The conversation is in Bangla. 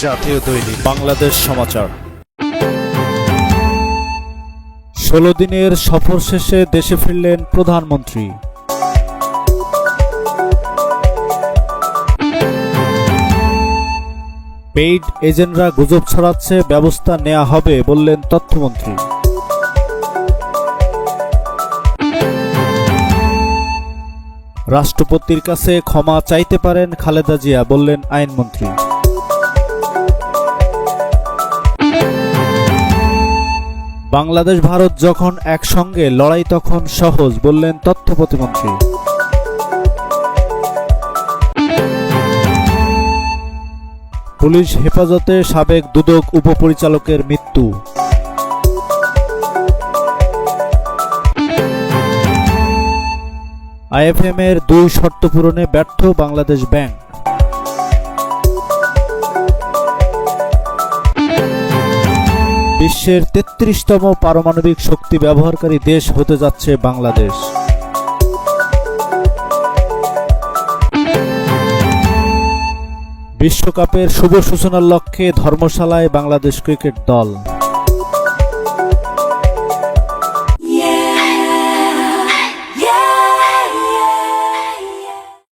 জাতীয় দৈনিক বাংলাদেশ সমাচার। 16 দিনের সফর শেষে দেশে ফিরলেন প্রধানমন্ত্রী। পেইড এজেন্টরা গুজব ছড়াচ্ছে, ব্যবস্থা নেওয়া হবে বললেন তথ্যমন্ত্রী। রাষ্ট্রপতির কাছে ক্ষমা চাইতে পারেন খালেদা জিয়া বললেন আইনমন্ত্রী। বাংলাদেশ ভারত যখন একসঙ্গে লড়াই তখন সহজ বললেন তথ্য প্রতিমন্ত্রী। পুলিশ হেফাজতে সাবেক দুদক উপপরিচালকের মৃত্যু। আইএফএম-এর 2 শর্ত পূরণে ব্যর্থ বাংলাদেশ ব্যাংক। বিশ্বের 33তম পারমাণবিক শক্তি ব্যবহারকারী দেশ হতে যাচ্ছে বাংলাদেশ। বিশ্বকাপের শুভ সূচনার লক্ষ্যে ধর্মশালায় বাংলাদেশ ক্রিকেট দল।